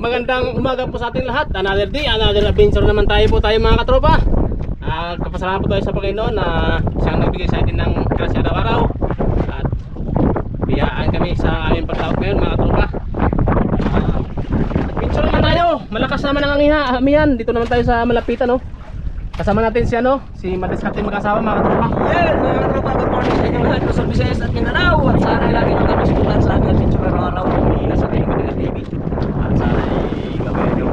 magandang umaga po sa ating lahat. Another day, another adventure naman tayo mga katropa. Kapasalamat po tayo sa Panginoon na siyang nagbigay sa atin ng grasya araw-araw. At biyaan kami sa aming pagtawag ngayon mga katropa. Adventure naman tayo. Malakas naman ang amihan. Dito naman tayo sa malapitan, no. Kasama natin si si Madiskarte mag-asawa mga katropa. Yan mga katropa, good morning sa inyo lahat. Luzon, Visayas at Mindanao. At sana ay lagi nyo kami sukulan sa aming adventure araw-araw. Nasa kayo Manila TV. At sana ay gabayan nyo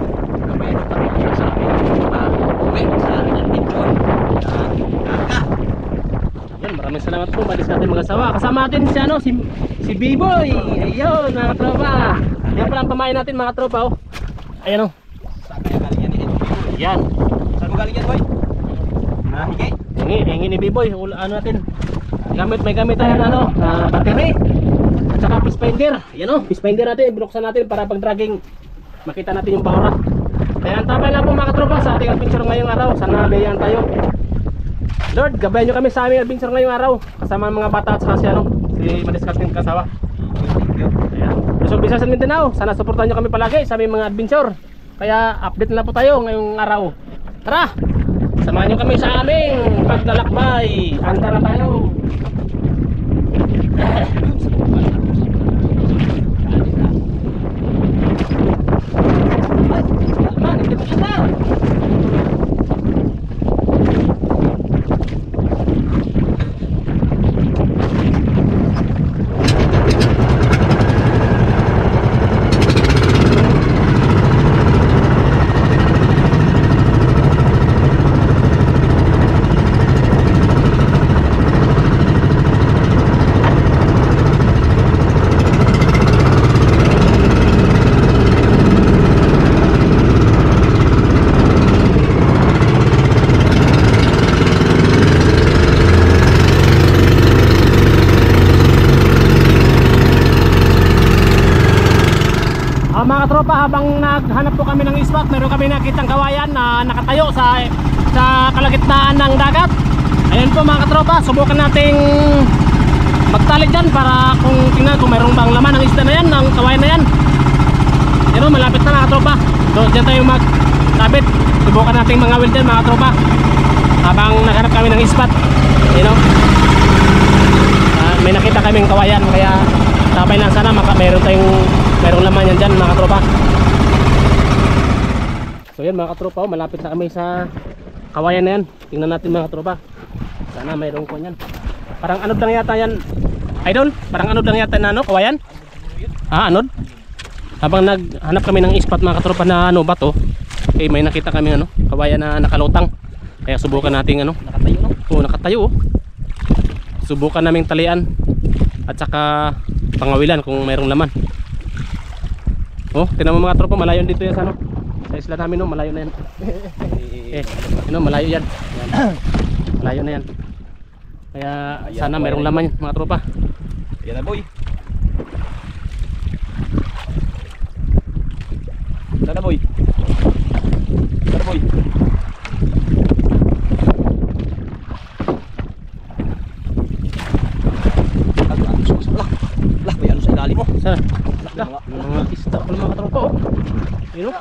kami sa aming pag-uwi sa aming adventure. Kaka. Yan, maraming salamat po Madiskarte mag-asawa. Kasama natin si B-Boy. Ayun mga katropa. Yan pala ang pamain natin mga katropa, oh. Ayan, oh. Saan kaya galing yan ni B-Boy? Yan. Saan mo galing yan, boy? Hingi? Hingi ni B-Boy. Ano natin? May gamit tayo na battery. At saka fish finder. Yan, oh. Fish finder natin. Binuksan natin para pag dragging makita natin yung bahura. Kaya antapay lang po mga katropa sa ating adventure ngayong araw. Sana bayan tayo. Lord, gabayan nyo kami sa aming adventure ngayong araw. Kasama ang mga bata at saka si Madiskarte ng kasawa. Luzon, Visayas at Mindanao. Sana suportahan nyo kami palagi sa aming mga adventure. Kaya update na po tayo ngayong araw. Tara! Samahan nyo kami sa aming paglalakbay. Antara tayo. Mga tropa, habang naghanap po kami ng spot, meron kami nakitang kawayan na nakatayo sa kalagitnaan ng dagat. Ayan po mga katropa, subukan nating magtali dyan para kung tingnan kung mayroong bang laman ng isda na yan, ng kawayan na yan. Pero malapit na mga tropa. So dyan tayo magkabit. Subukan nating mga will dyan mga tropa habang naghanap kami ng spot. May nakita kaming kawayan, kaya tapay lang sana mayroong laman yan dyan mga katropa. So yan mga katropa, malapit na kami sa kawayan na yan. Tingnan natin mga katropa, sana mayroong ko yan. Parang anod lang yata yan, idol. Parang anod lang yata na kawayan. Anod. Habang naghanap kami ng spot mga katropa na bato, may nakita kami kawayan na nakalutang. Kaya subukan nating Nakatayo, no? Oo, nakatayo, oh. Subukan naming talian at saka pangawilan kung mayroong laman. Oh, tingnan mo mga tropa, malayo dito yan sa sa isla namin, malayo na yan. Malayo yan. Malayo na yan. Kaya sana mayroong laman mga tropa. Yan na, boy. Sana, boy. Sana, boy. Sana? Mga isda pala mga katropa, oh. Yun, oh.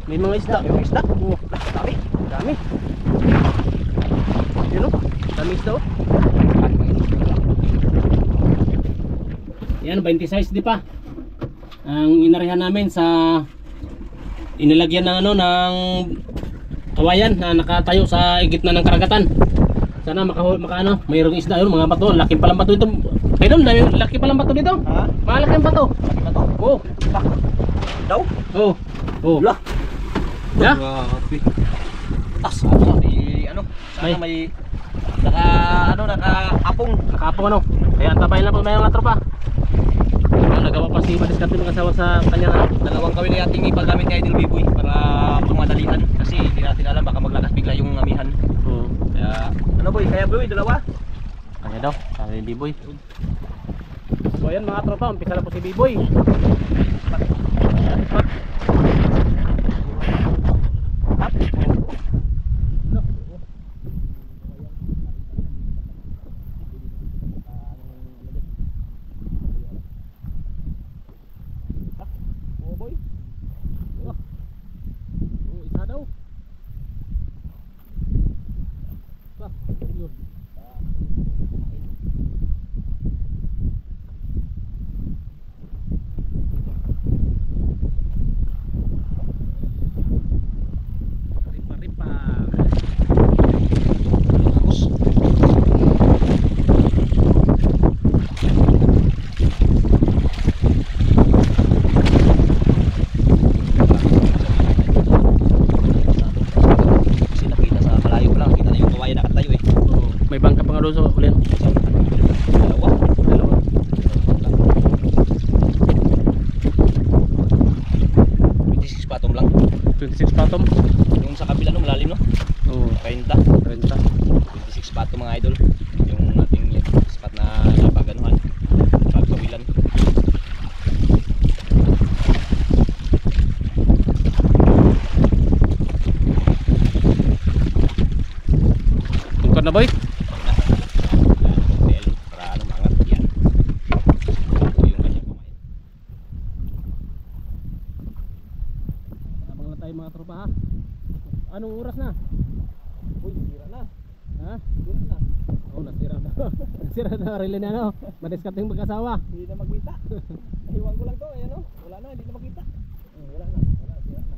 May mga isda. May mga isda? Oo. Dami. Dami. Yun, oh. Dami isda, oh. Yan, 26 di pa. Ang inarihan namin sa inilagyan ng ng kawayan na nakatayo sa gitna ng karagatan. Sana mayroong isda, yun, mga bato. Laki palang bato ito. Idol, laki palang bato dito. Ha? Malaki ang bato. Laki ba to? Oo. Daw? Oo. Oo. Lah. Ya? Tas, sana may naka-apong. Nakaapong Kaya antabayan lang po mga tropa. Nagawa pa si Madiskarte ng kasawa sa kanyang Dalawang kawil na ating ipagamit kay Idol B-Boy para pangmadalian. Kasi hindi natin alam, baka maglakas bigla yung amihan. Oo. Kaya, boy? Kaya boy, dalawa? Kaya daw, sabi ni B-Boy. So ayan mga tropa, umpisa na po si B-Boy. yan? Dalawa. Dalawa. 26 patong lang. 26 patom. Yung sa kabila no, malalim no? Oo. 30. 30. 26 patong mga idol. Yung ating spot na napaganuhan. Pagkawilan. Tungkod na boy? Para ano maangat yan. Ito yung kanyang kumain. Abang lang tayo mga tropa ha. Anong oras na? Uy, tira na. Ha? Tira na. Oh, nasira na. Nasira na rin na ano. Madiskat yung mag-asawa. Hindi na magkita. Iwan ko lang to, ayan o. Wala na, hindi na magkita. Wala na, tira na.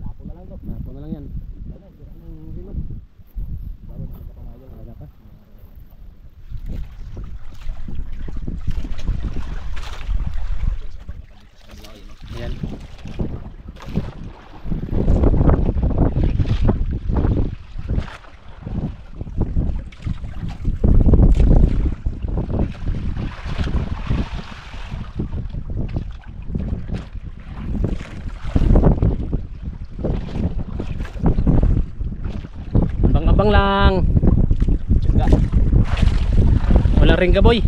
Tapo na lang to. Tapo na lang yan. Wala na, tira ng rino. Bago na ka pamahalang. Wala pa. Ayan. Abang-abang lang. Tsaga. Wala ring ka boy.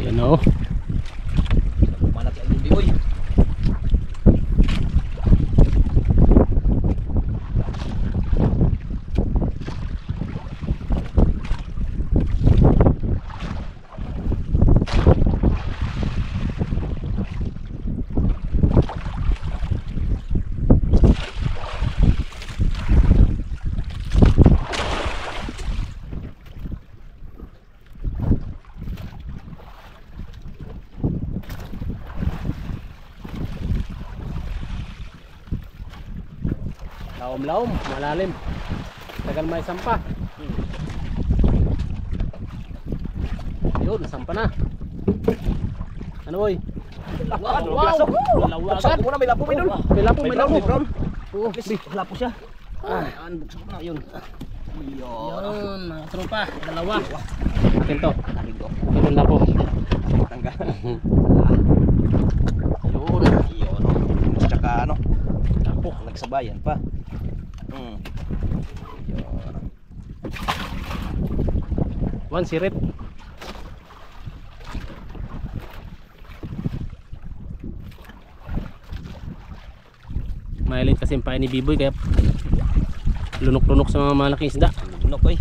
Yan o. Manat ang hindi, uy. Laom-laom, malalim. Tagal may sampa. Yun, sampa na. Ano boy? Wow! Dalawa Buksan agad. ko muna, may lapo, may dun. May lapo, may lapo. May brown. Oo, At least, lapo siya. Ayan, buksan ko na, yun. yun, mga tropa. Dalawa. Akin to. Talig ko. Ito na po. Tangga. Yun. Yun. Tsaka ano, Lapo. nagsabayan pa. Yun. One sirit. Mahilig kasi yung pain ni Biboy kaya lunok-lunok sa mga malaking isda. Lunok, uy.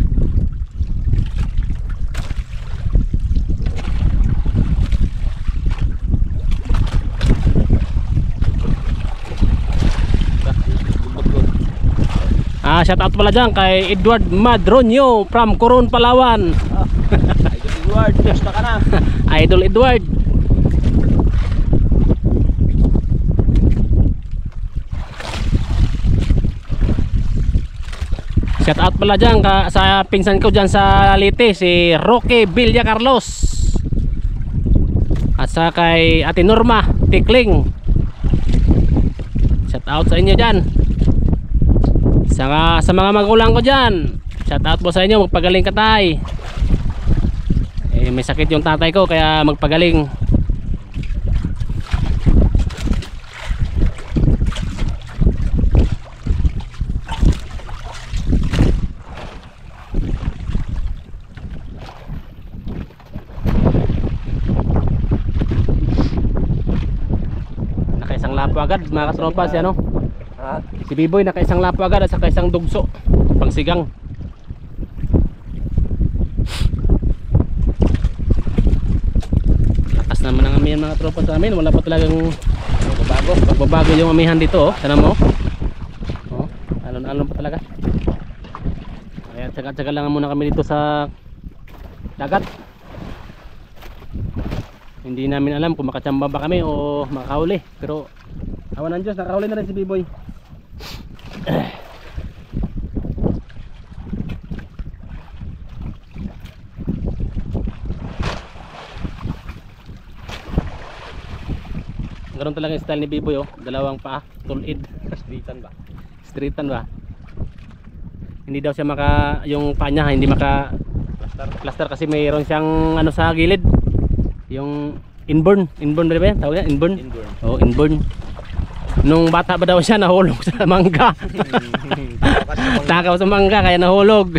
Shout out pala dyan kay Edward Madronio from Coron, Palawan. Idol Edward, basta ka na. Idol Edward. Shout out pala dyan sa pinsan ko dyan sa Leyte, si Roque Villa Carlos. At sa kay Ate Norma Tikling. Shout out sa inyo dyan. Sa mga magulang ko dyan, shout out po sa inyo, magpagaling ka tay. May sakit yung tatay ko kaya magpagaling. Nakaisang lapo agad mga katropa si ano, si Biboy, nakaisang lapo agad at saka isang dugso pangsigang. Lakas naman ang amihan mga tropa sa amin, wala pa talagang pagbabago yung amihan dito. Oh, sana mo, oh, alon-alon pa talaga. Kaya tsaga-tsaga lang muna kami dito sa dagat. Hindi namin alam kung makachamba ba kami o makahuli, pero awan ng Diyos, nakahuli na rin si Biboy. Ganun talaga yung style ni Biboy oh. Dalawang paa, tulid. Streetan ba? Streetan ba? Hindi daw siya maka, yung paa niya hindi maka plaster kasi mayroon siyang ano sa gilid. Yung inborn ba yan? Tawag yan? Inborn? Inborn. Oh, inborn. Nung bata ba daw siya nahulog sa mangga. Takaw sa mangga kaya nahulog.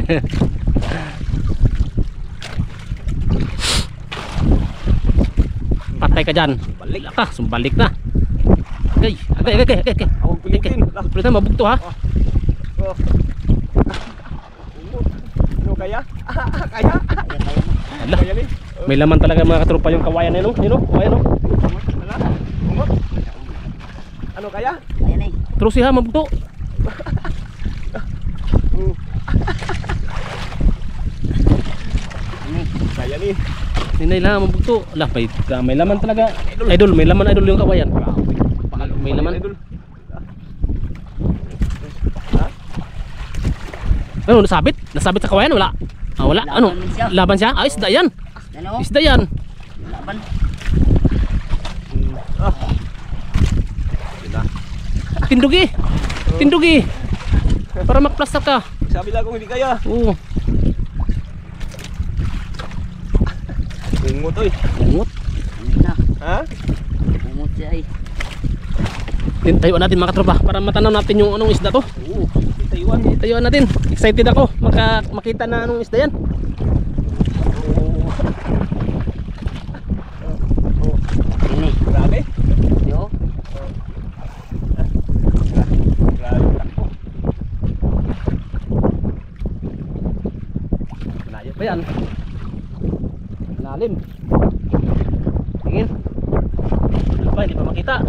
Patay ka dyan. Balik ka, sumbalik na. Okay. Ako pilitin. Pilitin, mabugto ha. Oh. Ano kaya? Kaya? Ala, Kaya ni? may laman talaga mga katropa yung kawayan na yun. Yun o, kawayan o. Wala? Umot? Ano kaya? Trusi ha, mabugto. Kaya ni? Ninay lang, mabugto. Ala, may laman talaga. Idol, may laman idol yung kawayan. May laman. Ano, nasabit? Nasabit sa kawayan? Wala. Ah, wala. Ano? Laban siya? Ah, isda yan. Isda yan. Laban. Tindugi. Tindugi. Para magplaster ka. Sabi lang kung hindi kaya. Oo. Umot oy. Umot. Hindi na. Ha? Umot siya eh. Tayuan natin mga katropa para matanaw natin yung anong isda to. Oo. Tayuan. Tayuan natin. Excited ako makita na anong isda yan. Ini. Grabe. Yo. Grabe takbo. Malayo pa yan. Lalim. Tingin. Ano pa, hindi pa makita.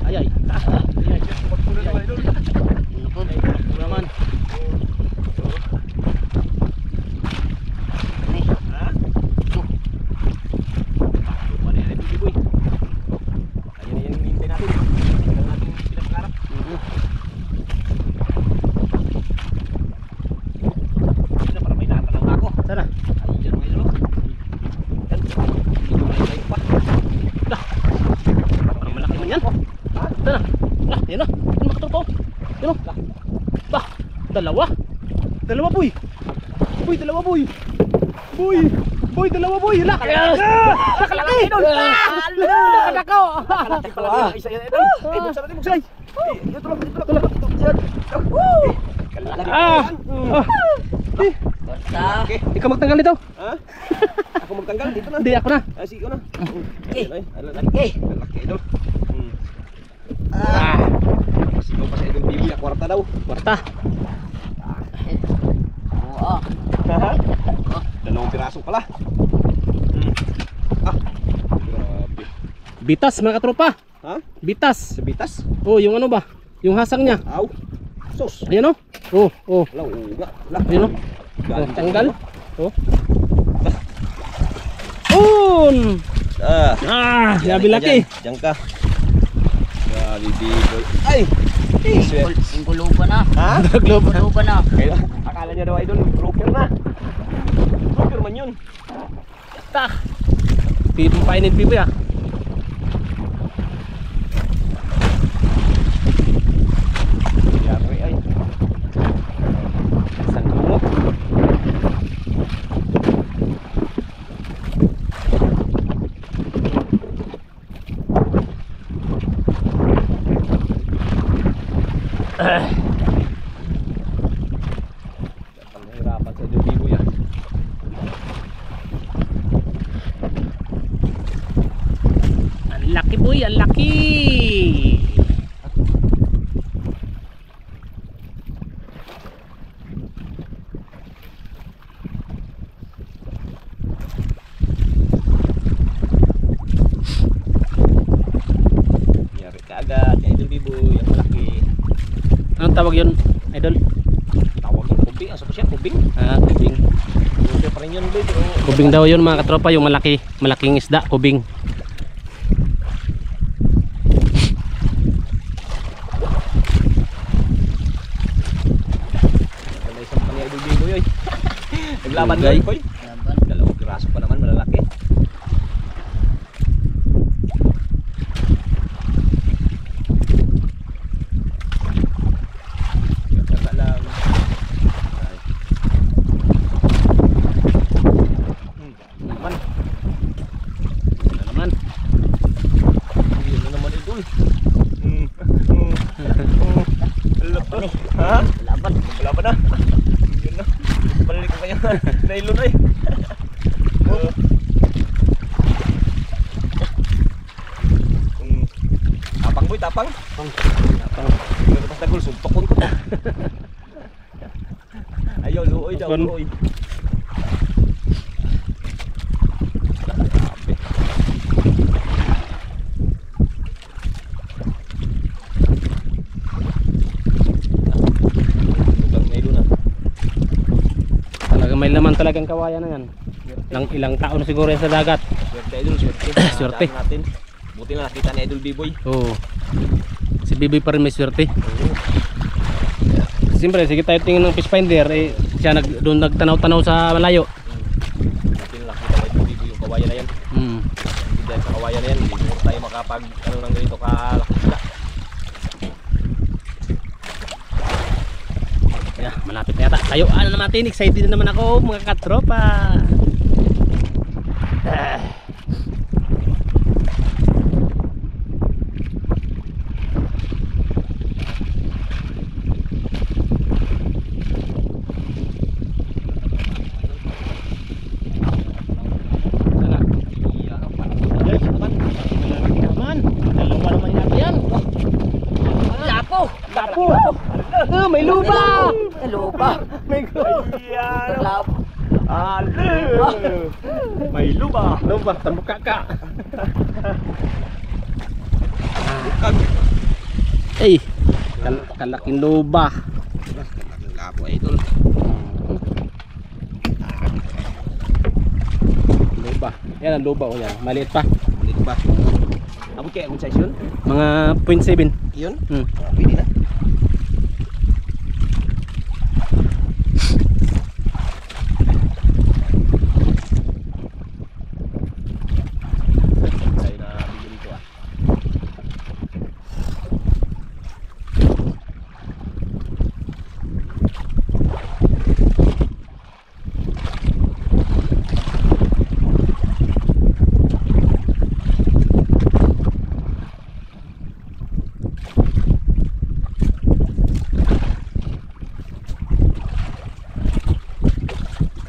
Ayay. Ano naman? Ini. Ha? Lupa na yan, Biboy. Kaya na yan yung hintay natin. Ang ating pinapangarap. Ito para may natanong ako. Sana. Ayan mga ilo. Yan. Medyo may light pa. Dah. Parang malaki man yan. Sana. Lah, yan na. Ano makatropa? Yan o. Bah, dalawa. Dalawa boy. Boy, dalawa boy. Boy, dalawa boy. Hala. Nakalaki. Nakakako. Kalaki pala din ang isa yan. Buksan natin, buksan. Ito lang. Basta. Ikaw magtanggal nito. Ha? Ako magtanggal dito na. Hindi, ako na. Sige ko na. Eh. Laki idol. Sigaw pa sa idol Biboy. Kwarta daw. Kwarta. Oo. Dalawang piraso pala. Grabe. Bitas mga katropa. Ha? Bitas. Sa bitas? Oh, yung ano ba? Yung hasang niya. Aw. Sos. Ayan o. Oh. Wala, uga. Wala. Ayan o. Galing Tanggal. dyan. Oh. Un. Yabi laki. Diyan ka. Grabe Biboy. Ay! Singgulo pa na. Ha? Globo. Singgulo pa na. Kaya, akala niya daw idol, broker na. Broker man yun. Tak. Pipong painin pipo ya. Yari ay. Isang lumot. Nahirapan sa idol Biboy yan. Ang laki boy, ang laki. Yari ka agad, idol Biboy, ang malaki. Anong tawag yun, idol? Tawag yung kubing, asa ko siya, kubing. Kubing. Hindi pa rin yun, boy. Pero Kubing daw yun mga katropa, yung malaking isda, kubing. laban Gay. doon, boy. Laban. Dalawang piraso pa naman, malalaki. Saka lang. Ay. Naman. Ano naman? Hindi na naman idol. Laban. Ha? Laban. Laban na. Yun na. Balik ko kanya. Nailo na eh. Tapang boy, tapang. Tapang. Pero pas dagol, sumpakon ko. Ayaw, luoy daw, Kon. luoy. Talagang may laman talagang kawayan na yan. Ilang taon siguro yan sa dagat. Swerte idol, swerte. Swerte. Daan natin. Buti na nakita ni Idol B-Boy. Oo. Si Bibi pa rin may swerte. Siyempre, sige tayo tingin ng fish finder. Eh, siya doon nagtanaw-tanaw sa malayo. Buti na nakita ni Idol B-Boy yung kawayan na yan. Hindi dahil sa kawayan na yan, hindi mo tayo makapag ano ng ganito kalaki sila. Yeah, malapit na yata. Tayo, ano naman, excited na naman ako mga katropa. Tapo! May lupa! Lupa. May kawayan! Laban. May luba! Lupa, tambuka ka! Ay! Kalaking luba! Lapo idol. Luba. Yan ang luba o yan. Maliit pa. Dito ba? Abot kaya kung size yun? Mga 0.7. Yun? Hmm. Pwede na. Tayo na bigyan ito ah.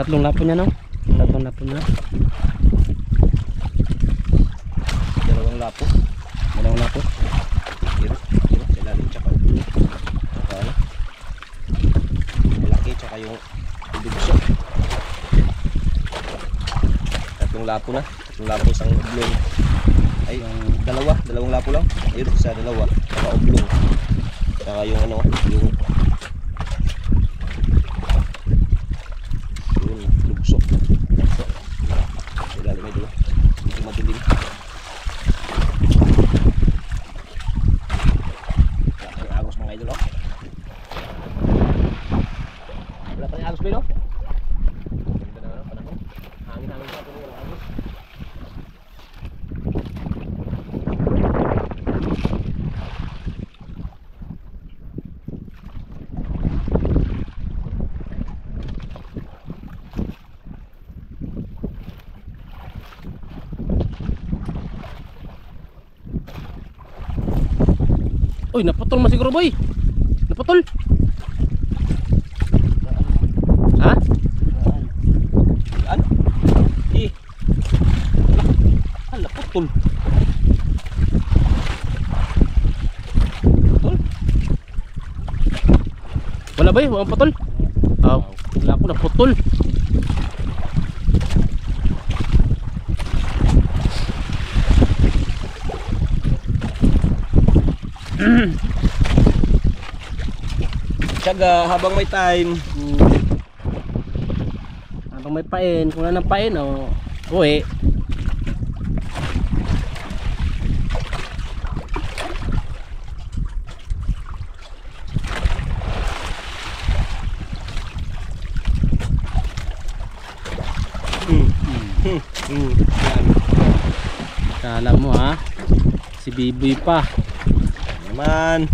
Tatlong lapo niya, no? Tatlong lapo niya. Dalawang lapo. Dalawang lapo. Hiro. Sa ilalim tsaka ulo. Tsaka ano? Malaki tsaka yung ibigso. Tatlong lapo na. Tatlong lapo isang oblong. Ay, dalawang lapo lang. Ayun, isa dalawa. Tsaka oblong. Tsaka yung ano, yung lugso. Sa ilalim ay dito. Dito madilim. Wala pa rin agos mga idol, oh. Wala pa rin agos, Pino? Ganda na ano, panahon. Hangin-hangin pa, pero wala agos. Uy, naputol mo siguro, boy. Naputol. Ha? Ano? Naputol. Putol? Wala ba eh? Walang putol? Oh, wala ko naputol. Tsaga habang may time. Habang may pain, kung wala ng pain, uwi. Yan. Kala mo ha. Si Biboy pa. Naman.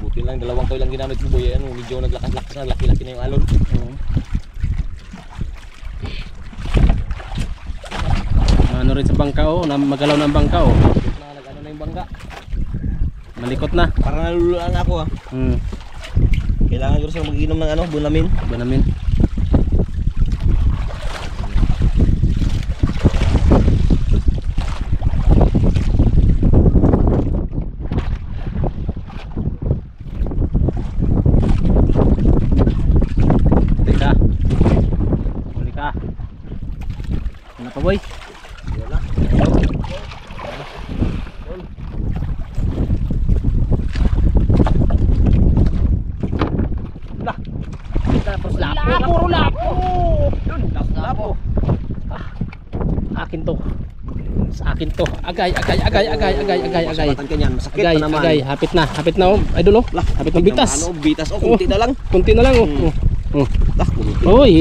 Buti lang, dalawang toy lang ginamit mo boy. Ano, medyo naglakas-lakas na, laki-laki na yung alon. Ano rin sa bangka oh, magalaw na ang bangka oh. Nag-ano na yung bangga. Malikot na. Parang nalululaan ako ah. Kailangan ko rin mag-inom ng ano, bunamin. Ba namin? Huli ka. Huli ka. Ano pa boy? Wala. Tapos lapo. Puro lapo. Yun, lapo. Akin to. Sa akin to. Agay. Masukatan ka niyan, masakit Agay, pa naman. agay. Hapit na oh. Idol oh. Hapit na bitas. Ano, bitas. Oh, kunti na lang. Kunti na lang oh. Kunti. Uy.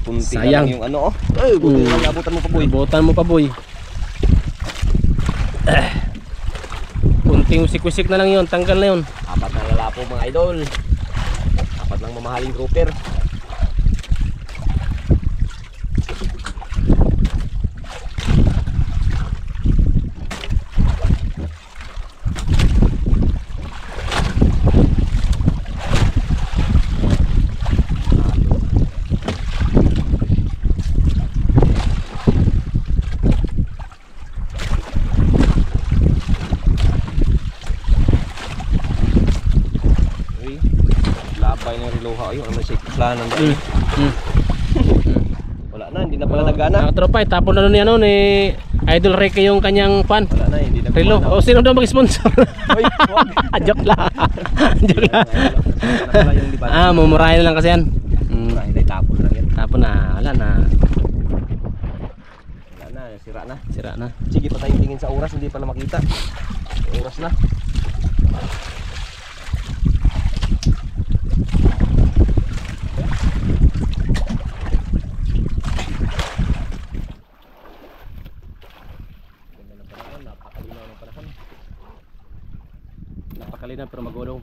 Kunti na Sayang. lang yung ano oh. Ay, buti na lang abutan mo pa boy. Abutan mo pa boy. Kunting usik-usik na lang yun. Tanggal na yun. Apat na lalapo mga idol. Apat lang mamahaling grouper. Labay ng riloha ayun, ano may planan dyan. Wala na, hindi na pala nagana. Tropa, tapon na nun ni ano ni Idol Ricky yung kanyang fan. Wala na, hindi na Relo. gumana. O sino daw mag-sponsor? Oy, wag. Joke lang. Joke lang. Wala pala yung libat. Mumurahin na lang kasi yan. Wala, hindi tapon lang yan. Tapon na. Wala na. Wala na, sira na. Sira na. Sige pa tayong tingin sa oras, hindi pala makita. Oras na. Napakalinaw pero magulong.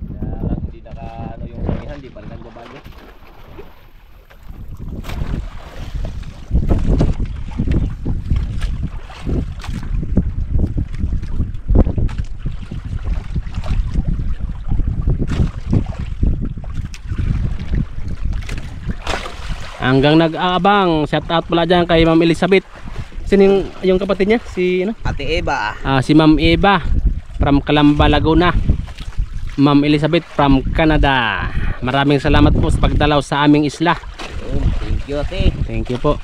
Kaya lang, hindi naka, ano yung langihan, hindi pa rin nagbabago. Hanggang nag-aabang. Shout out pala dyan kay Ma'am Elizabeth. Sino yung kapatid niya? Si ano? Ate Eva. Si Ma'am Eva from Calamba, Laguna. Ma'am Elizabeth from Canada. Maraming salamat po sa pagdalaw sa aming isla. Thank you ate. Thank you po.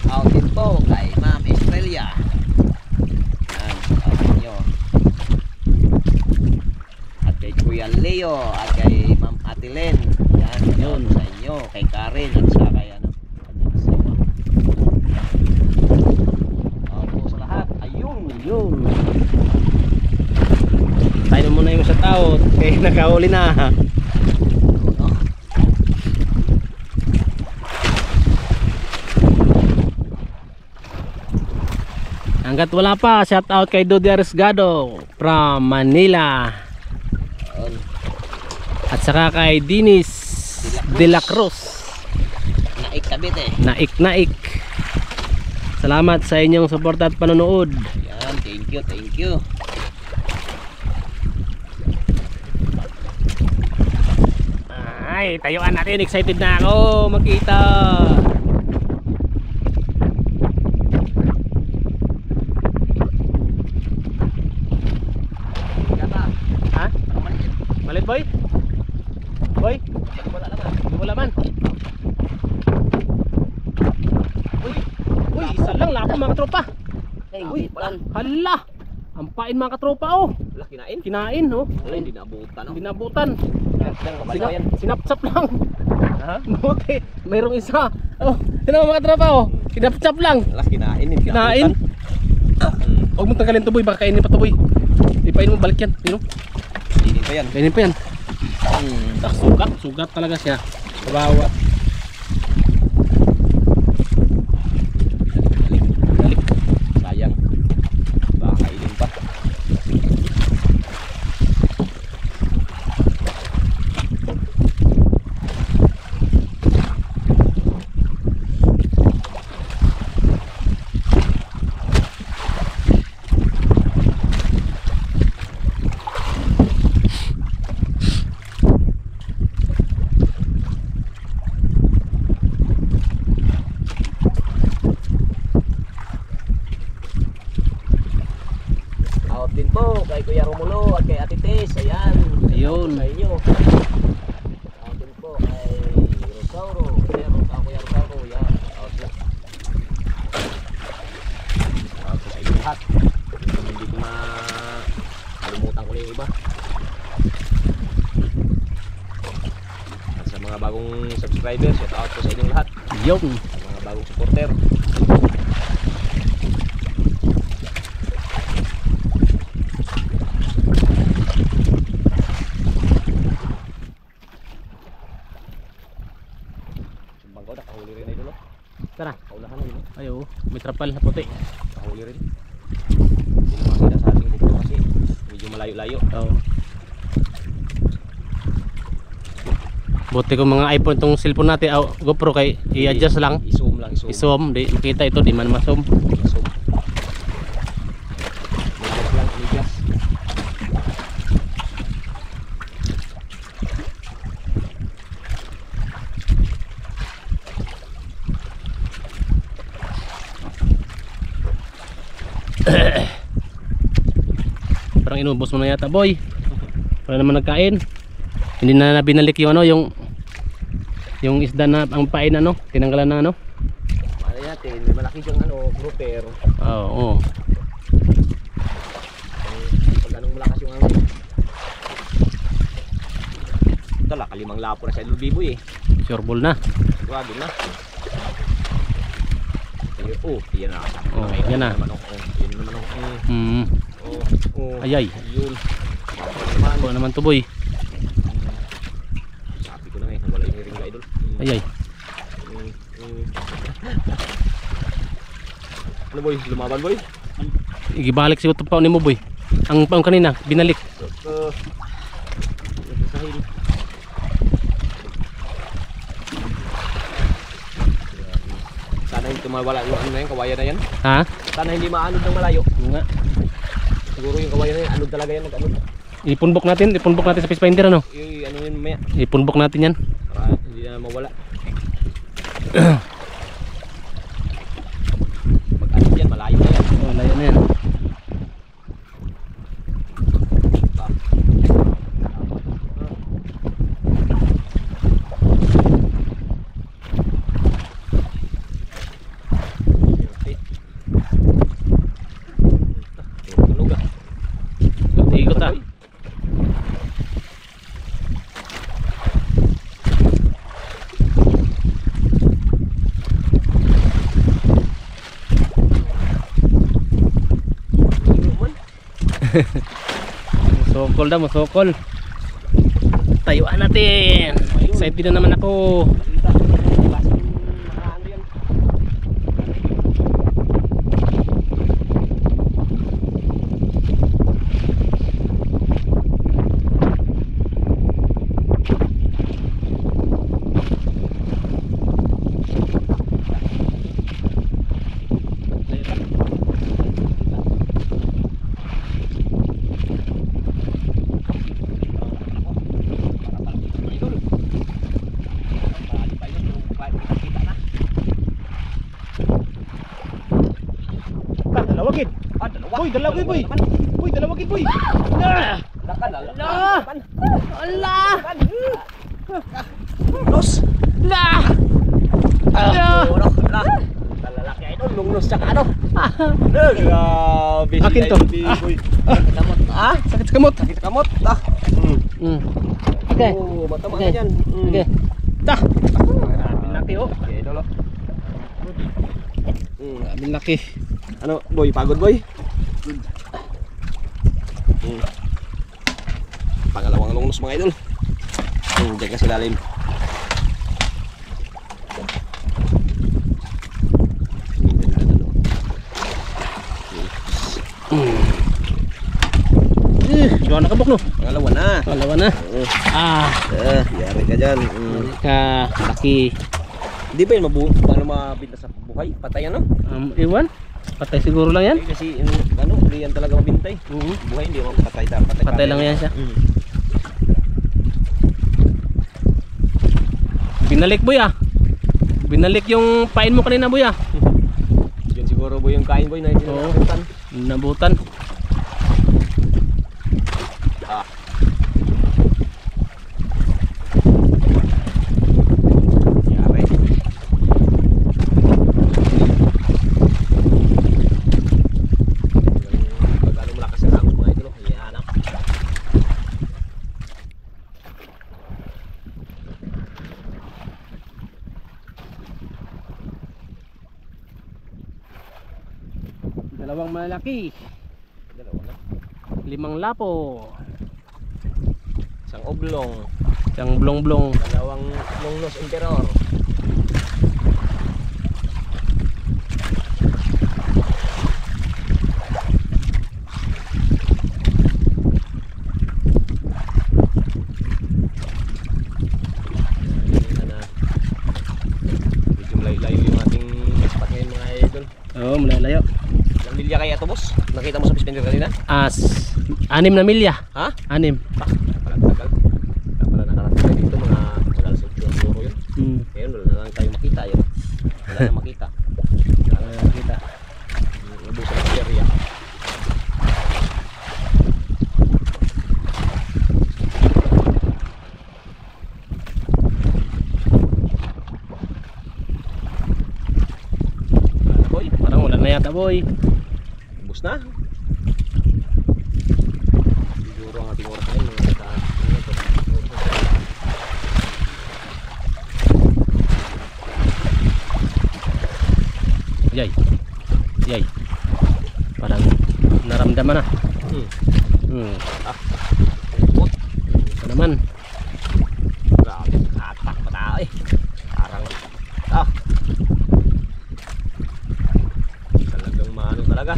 Out din po kay Ma'am Estrella. Yan, out nyo. At kay Kuya Leo, at kay Ma'am Atilen. Yan, yun sa inyo. Kay Karen, at sa kay ano. Sa inyo. Out po sa lahat. Ayun. Yun. Tayo na muna yung shout out. Kaya nakahuli na. Hanggat wala pa, shout out kay Dodi Arisgado from Manila. Ayun. At saka kay Dinis De La Cruz. Naik kabit eh. Naik. Salamat sa inyong suporta at panonood. Yan, thank you, thank you. Ay, tayuan natin. Excited na ako makita. Ha? Malit boy? Boy? Wala man. Uy, isa lang lapo mga katropa. Uy, hala. Ang pain mga katropa oh. Wala, kinain. Kinain oh. Wala, hindi naabutan. Dinabutan. Sinap, Sinapsap lang. Ha? Buti, mayroong isa. Oh, tingnan mo mga tropa oh. Kinapchap lang. Alas, kinain. Kinain. Huwag mo tanggalin to boy, baka kainin pa to boy. Ipain mo balik yan, you know? Hindi pa yan. Kainin pa yan. Ah, sugat talaga siya. Kawawa. Balik. Sayang. Baka kainin pa. Out din po kay Kuya Romulo at kay Ate Tess. Ayan. Ayun. Sa inyo. Out din po kay Rosauro. Kuya Rosauro. Yan. Out po. Out po sa inyo lahat. Hindi ko kalimutan ko na yung iba. At sa mga bagong subscribers, shout out po sa inyong lahat. Yung. Sa mga bagong supporter. Bangko na, kahuli rin ay dulo. Tara. Kaulahan na yun. Ayo, may trapal na puti. Kahuli rin. Hindi makita sa ating dito kasi medyo malayo-layo. Oo. Buti ko mga iPhone tong cellphone natin, GoPro kay i-adjust lang. I-zoom lang, i-zoom. I-zoom, di makita ito, di man ma-zoom. I-zoom. Medyas lang, medyas. Parang inubos mo na yata boy. Wala naman nagkain. Hindi na binalik yung ano, yung isda na ang pain ano, tinanggalan na ano. Malay natin, may malaki diyang grouper. Oo. Pag anong malakas yung hangin. Ito lang, kalimang lapo na sa Idol Biboy eh. Sure ball na. Sigurado na. Yan na. Yan na. Yan naman. Mm. Ayay. Yun. Ako naman to boy. Sabi ko na ngayon, wala yung ring ka Idol. Ayay. Ano boy, lumaban boy? Igibalik siguro pa ni mo boy. Ang paong kanina binalik. Sana hindi mawala yung ano na yan, kawayan na yan. Ha? Sana hindi maanod ng malayo. Oo nga. Siguro yung kawayan na yan, anod talaga yan, nag-anod. Ipunbok natin sa fish finder ano. Ano yun mamaya, Ipunbok natin yan. para hindi na mawala. Mag-anod yan, malayo na yan. Oh, layo na yan. Tulog ah. Ikot ah. Musokol daw, musokol. Tayuan natin. Excited na naman ako. Dalawagin. Boy, dalawagin boy. Boy, dalawagin boy. Allah. Los. La. Lalaki idol, lunglos sa ano. Grabe. Akin to. Kamot. Ah? Sakit sa kamot. Sakit sa kamot. Ah. Okay. Oh, matama Okay. ka dyan. Okay. ganda. Grabe laki oh. Okay, idol. Grabe laki. Ano, boy? Pagod, boy? Pangalawang lungnos mga idol. Diyan kasi lalim. Diyan nakabok no. Pangalawa na. Pangalawa na. Yari ka dyan. Laki. Hindi ba yun paano mabinta sa buhay? Patay ano? Iwan. Patay siguro lang yan. Kasi hindi yan talaga mabintay. Buhay hindi mo patay dapat. Patay lang yan siya. Binalik boy ah. Binalik yung pain mo kanina boy ah. Yun siguro boy yung kain boy na hindi nabutan. Nabutan. Yari. Pagkano malakas ang ako mga idol. Yan ah. Dalawang malaki. Dalawa na. 5 lapo. Isang oblong. Isang blong-blong. Dalawang longnos emperor. Medyo malayo yung ating spot ngayon mga idol. Oo, malalayo. Ilang milya kaya ito boss? Nakita mo sa suspender kanina? 6 na milya. Ha? 6. Pala tagal. Pala nakarating tayo dito mga alas 8 ng siguro yun. Ngayon wala na lang tayo makita yun. Wala na makita. Wala na makita. Nabusan ng area. Wala na boy. Parang wala na yata boy. Ubus na. Siguro ang ating oras ngayon mga sa Yay. Yay. Parang naramdaman na. Ikot. Ito naman. Grabe, atak pa tayo eh. Parang talagang maano talaga.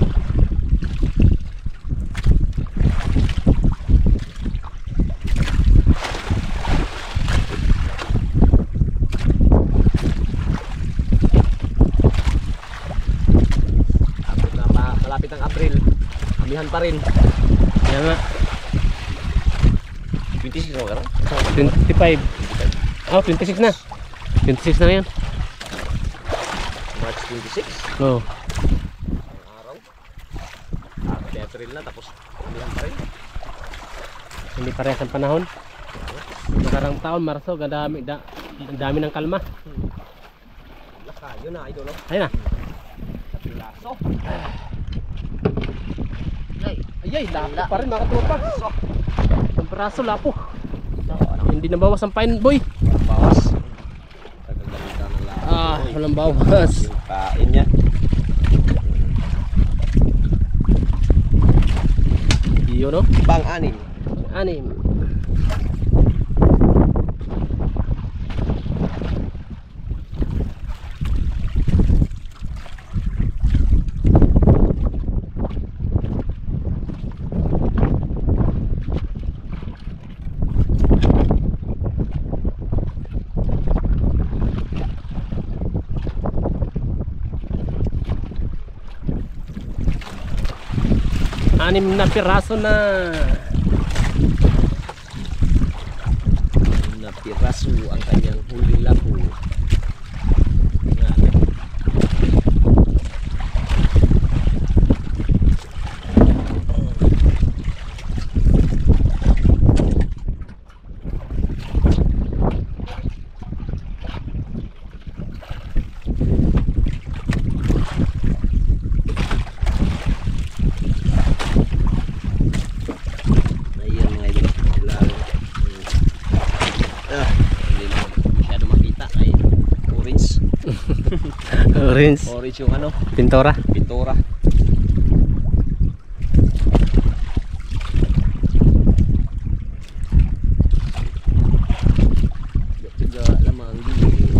Malapit ang April. Amihan pa rin. Yan nga. 26 na ka 25. 26 na. 26 na yan. March 26. Oo. Ang araw. April na tapos amihan pa rin. Hindi parehas ang panahon. Nakarang taon, Marso, dami ng kalma. Laka, yun na idol. Ayun na. Pilaso. Ayay, lapo pa rin mga tropa. Ang braso, lapo. Hindi na bawas ang pine boy. Bawas. Tagal na ng lahat. Walang bawas. Yung kain niya. Iyo no? Pang-anim. 6. Anim na piraso na. Na piraso ang kanyang huli lapo. Ayan mga idol. Lalo. Hindi na masyado makita. Orange. Orange yung ano, Pintura. pintura. Tiga lamang gilid.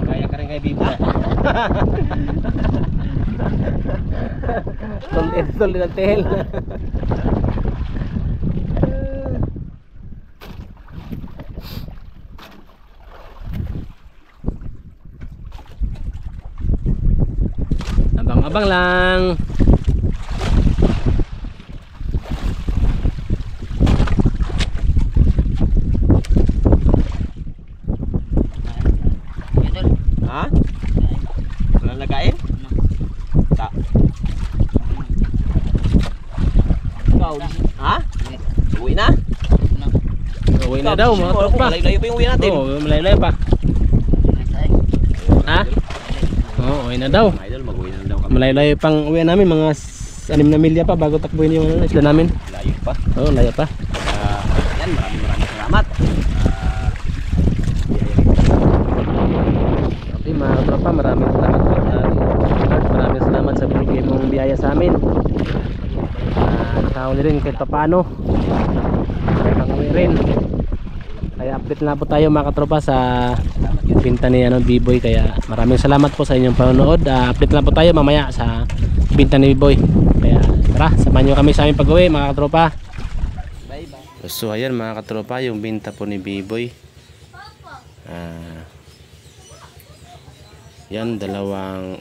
Kaya ka rin kay Bibo. Solid ang tehel. Abang-abang lang. Idol. Ha? Wala nagain? Ta. Ikaw, ha? Uwi na? Uwi na daw mga tropa. Malayo-layo pa yung uwi natin. Oo, malayo-layo pa. Ha? Oo, uwi na daw. Mga idol, mag-uwi na daw kami. Malayo-layo pang uwi namin, mga 6 na milya pa bago takbuhin yung ano, isla namin. Layo pa. Oo, layo pa. Yan, maraming salamat. Okay mga tropa, maraming salamat po. Maraming salamat sa binigay mong biyaya sa amin. Nakahuli rin kahit paano. Panguwi rin. Kaya update na po tayo mga katropa sa binta ni B-Boy. Kaya maraming salamat po sa inyong panonood. Update na po tayo mamaya sa binta ni B-Boy. Kaya tara, samahan nyo kami sa aming pag-uwi mga katropa. Bye bye. So ayan mga katropa, yung binta po ni B-Boy. Yan, dalawang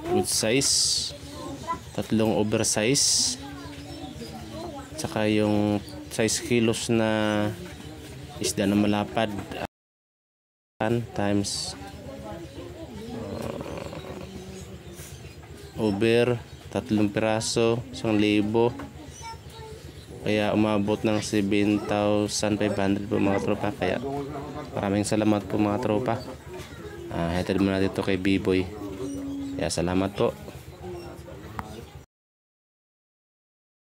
good size, tatlong oversize, tsaka yung size kilos na isda na malapad times over, 3 piraso, 1,000. Kaya umabot ng 7,500 po mga tropa. Kaya maraming salamat po mga tropa. Hatid mo na dito kay B-Boy. Kaya salamat po.